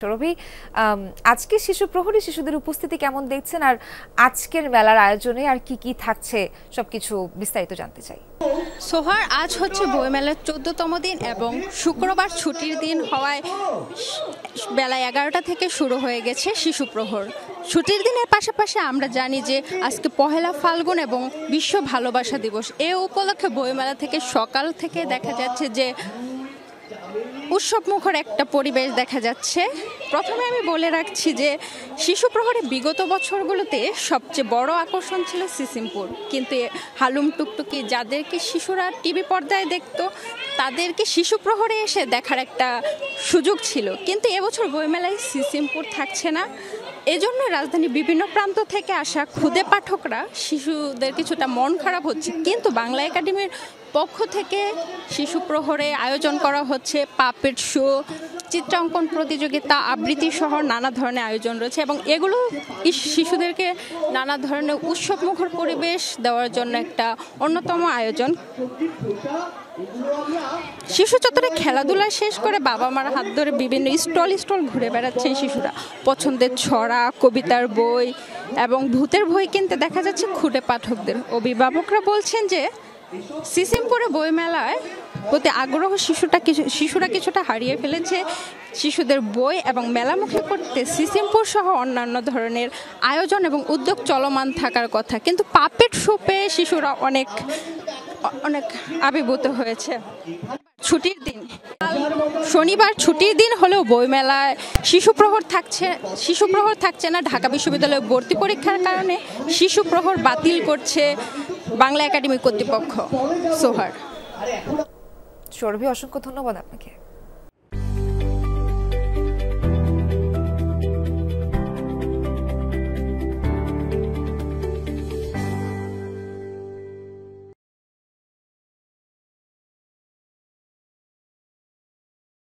রবি, আজকে শিশু প্রহরী শিশুদের উপস্থিতি কেমন দেখছেন, আর আজকের মেলার আয়োজনে আর কি কি থাকছে সবকিছু বিস্তারিত জানতে চাই। সোহার, আজ হচ্ছে বইমেলার 14তম দিন এবং শুক্রবার ছুটির দিন হওয়ায় বেলা 11টা থেকে শুরু হয়ে গেছে শিশু প্রহর। ছুটির দিনের পাশাপাশি আমরা জানি যে আজকে পহেলা ফাল্গুন এবং বিশ্ব ভালোবাসা দিবস। এ উপলক্ষে বইমেলা থেকে সকাল থেকে দেখা যাচ্ছে যে উৎসবমুখর একটা পরিবেশ দেখা যাচ্ছে। প্রথমে আমি বলে রাখছি যে শিশু প্রহরে বিগত বছরগুলোতে সবচেয়ে বড় আকর্ষণ ছিল সিসিমপুর, কিন্তু হালুম টুকটুকি যাদেরকে শিশুরা টিভি পর্দায় দেখতো তাদেরকে শিশু প্রহরে এসে দেখার একটা সুযোগ ছিল, কিন্তু এবছর বইমেলায় সিসিমপুর থাকছে না। এজন্য রাজধানীর বিভিন্ন প্রান্ত থেকে আসা ক্ষুদে পাঠকরা শিশুদের কিছুটা মন খারাপ হচ্ছে, কিন্তু বাংলা একাডেমির পক্ষ থেকে শিশু প্রহরে আয়োজন করা হচ্ছে পাপেট শো, চিত্রাঙ্কন প্রতিযোগিতা, আবৃত্তি সহ নানা ধরনের আয়োজন রয়েছে এবং এগুলো শিশুদেরকে নানা ধরনের উৎসবমুখর পরিবেশ দেওয়ার জন্য একটা অন্যতম আয়োজন। শিশু চত্বরে খেলাধুলা শেষ করে বাবা মার হাত ধরে বিভিন্ন স্টল ঘুরে বেড়াচ্ছে শিশুরা। পছন্দের ছড়া, কবিতার বই এবং ভূতের বই কিনতে দেখা যাচ্ছে ক্ষুদে পাঠকদের। অভিভাবকরা বলছেন যে সিসিমপুরে বইমেলায় প্রতি আগ্রহ শিশুরা কিছুটা হারিয়ে ফেলেছে। শিশুদের বই এবং মেলামুখী করতে সিসিমপুর সহ অন্যান্য ধরনের আয়োজন এবং উদ্যোগ চলমান থাকার কথা, কিন্তু পাপেট শো পেয়ে শিশুরা অনেক আবির্ভূত হয়েছে। ছুটির দিন, শনিবার ছুটির দিন হলেও বইমেলায় শিশু প্রহর থাকছে না। ঢাকা বিশ্ববিদ্যালয়ে ভর্তি পরীক্ষার কারণে শিশু প্রহর বাতিল করছে বাংলা একাডেমি কর্তৃপক্ষ। সোহার, সৌরভী, অসংখ্য ধন্যবাদ আপনাকে।